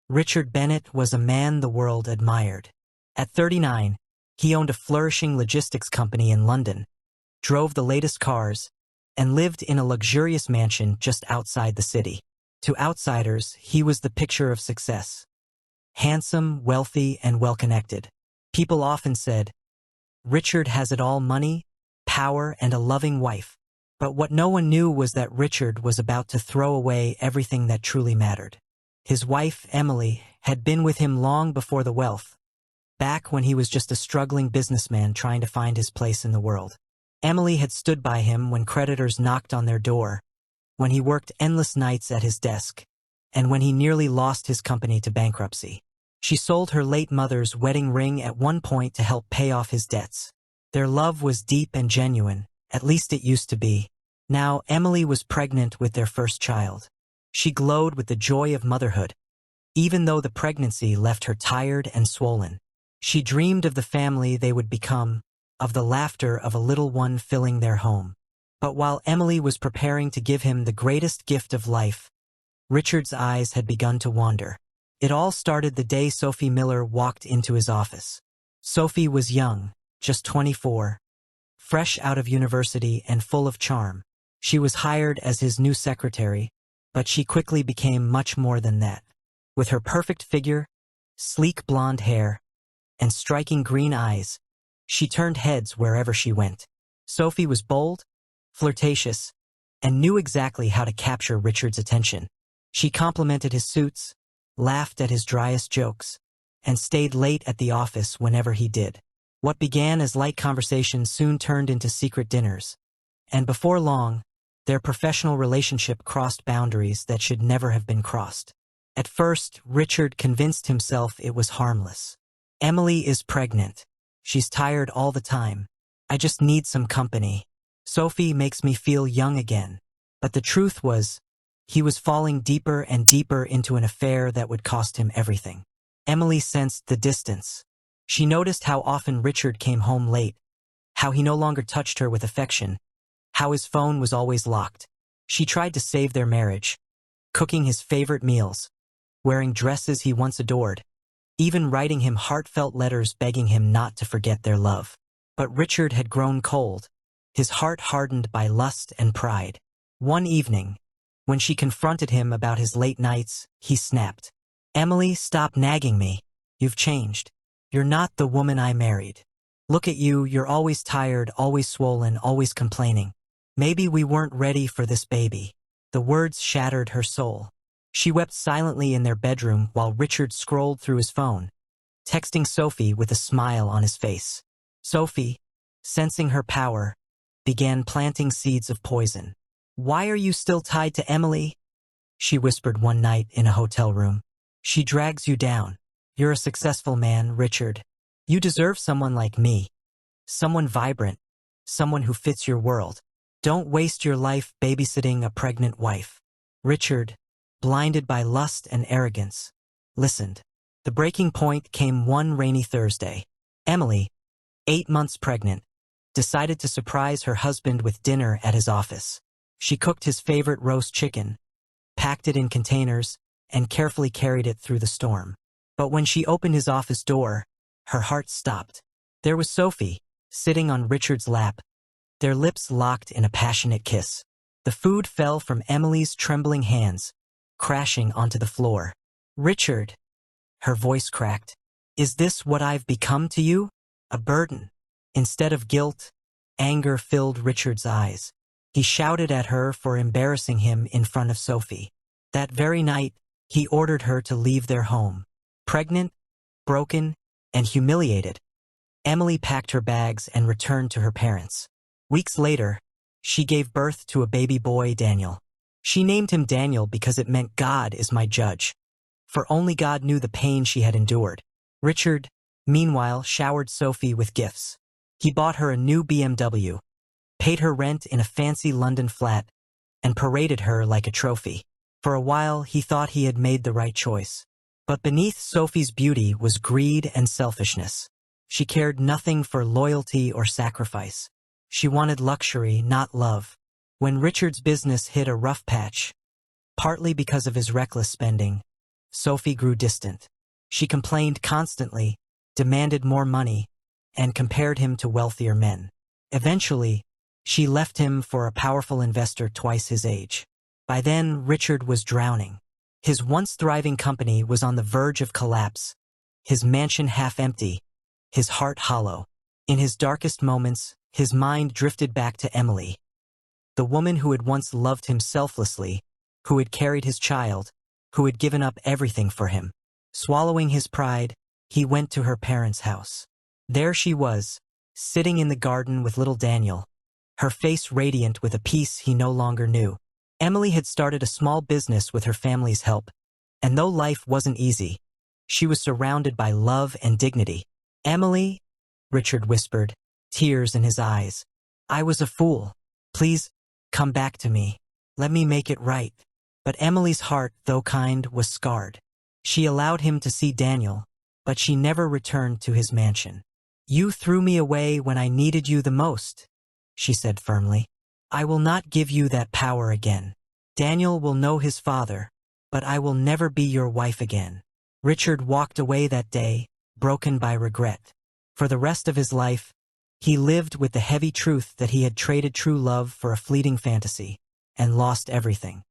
Richard Bennett was a man the world admired. At 39, he owned a flourishing logistics company in London, drove the latest cars, and lived in a luxurious mansion just outside the city. To outsiders, he was the picture of success. Handsome, wealthy, and well-connected. People often said, "Richard has it all: money, power, and a loving wife." But what no one knew was that Richard was about to throw away everything that truly mattered. His wife, Emily, had been with him long before the wealth, back when he was just a struggling businessman trying to find his place in the world. Emily had stood by him when creditors knocked on their door, when he worked endless nights at his desk, and when he nearly lost his company to bankruptcy. She sold her late mother's wedding ring at one point to help pay off his debts. Their love was deep and genuine, at least it used to be. Now Emily was pregnant with their first child. She glowed with the joy of motherhood, even though the pregnancy left her tired and swollen. She dreamed of the family they would become, of the laughter of a little one filling their home. But while Emily was preparing to give him the greatest gift of life, Richard's eyes had begun to wander. It all started the day Sophie Miller walked into his office. Sophie was young, just 24, fresh out of university and full of charm. She was hired as his new secretary, but she quickly became much more than that. With her perfect figure, sleek blonde hair, and striking green eyes, she turned heads wherever she went. Sophie was bold, flirtatious, and knew exactly how to capture Richard's attention. She complimented his suits, laughed at his driest jokes, and stayed late at the office whenever he did. What began as light conversations soon turned into secret dinners, and before long, their professional relationship crossed boundaries that should never have been crossed. At first, Richard convinced himself it was harmless. "Emily is pregnant. She's tired all the time. I just need some company. Sophie makes me feel young again." But the truth was, he was falling deeper and deeper into an affair that would cost him everything. Emily sensed the distance. She noticed how often Richard came home late, how he no longer touched her with affection, how his phone was always locked. She tried to save their marriage, cooking his favorite meals, wearing dresses he once adored, even writing him heartfelt letters begging him not to forget their love. But Richard had grown cold, his heart hardened by lust and pride. One evening, when she confronted him about his late nights, he snapped. "Emily, stop nagging me. You've changed. You're not the woman I married. Look at you, you're always tired, always swollen, always complaining. Maybe we weren't ready for this baby." The words shattered her soul. She wept silently in their bedroom while Richard scrolled through his phone, texting Sophie with a smile on his face. Sophie, sensing her power, began planting seeds of poison. "Why are you still tied to Emily?" she whispered one night in a hotel room. "She drags you down. You're a successful man, Richard. You deserve someone like me. Someone vibrant. Someone who fits your world. Don't waste your life babysitting a pregnant wife." Richard, blinded by lust and arrogance, listened. The breaking point came one rainy Thursday. Emily, 8 months pregnant, decided to surprise her husband with dinner at his office. She cooked his favorite roast chicken, packed it in containers, and carefully carried it through the storm. But when she opened his office door, her heart stopped. There was Sophie, sitting on Richard's lap, their lips locked in a passionate kiss. The food fell from Emily's trembling hands, crashing onto the floor. "Richard," her voice cracked, "is this what I've become to you? A burden?" Instead of guilt, anger filled Richard's eyes. He shouted at her for embarrassing him in front of Sophie. That very night, he ordered her to leave their home. Pregnant, broken, and humiliated, Emily packed her bags and returned to her parents. Weeks later, she gave birth to a baby boy, Daniel. She named him Daniel because it meant "God is my judge," for only God knew the pain she had endured. Richard, meanwhile, showered Sophie with gifts. He bought her a new BMW, paid her rent in a fancy London flat, and paraded her like a trophy. For a while, he thought he had made the right choice. But beneath Sophie's beauty was greed and selfishness. She cared nothing for loyalty or sacrifice. She wanted luxury, not love. When Richard's business hit a rough patch, partly because of his reckless spending, Sophie grew distant. She complained constantly, demanded more money, and compared him to wealthier men. Eventually, she left him for a powerful investor twice his age. By then, Richard was drowning. His once thriving company was on the verge of collapse, his mansion half empty, his heart hollow. In his darkest moments, his mind drifted back to Emily, the woman who had once loved him selflessly, who had carried his child, who had given up everything for him. Swallowing his pride, he went to her parents' house. There she was, sitting in the garden with little Daniel, her face radiant with a peace he no longer knew. Emily had started a small business with her family's help, and though life wasn't easy, she was surrounded by love and dignity. "Emily," Richard whispered, tears in his eyes. "I was a fool. Please, come back to me. Let me make it right." But Emily's heart, though kind, was scarred. She allowed him to see Daniel, but she never returned to his mansion. "You threw me away when I needed you the most," she said firmly. "I will not give you that power again. Daniel will know his father, but I will never be your wife again." Richard walked away that day, broken by regret. For the rest of his life, he lived with the heavy truth that he had traded true love for a fleeting fantasy, and lost everything.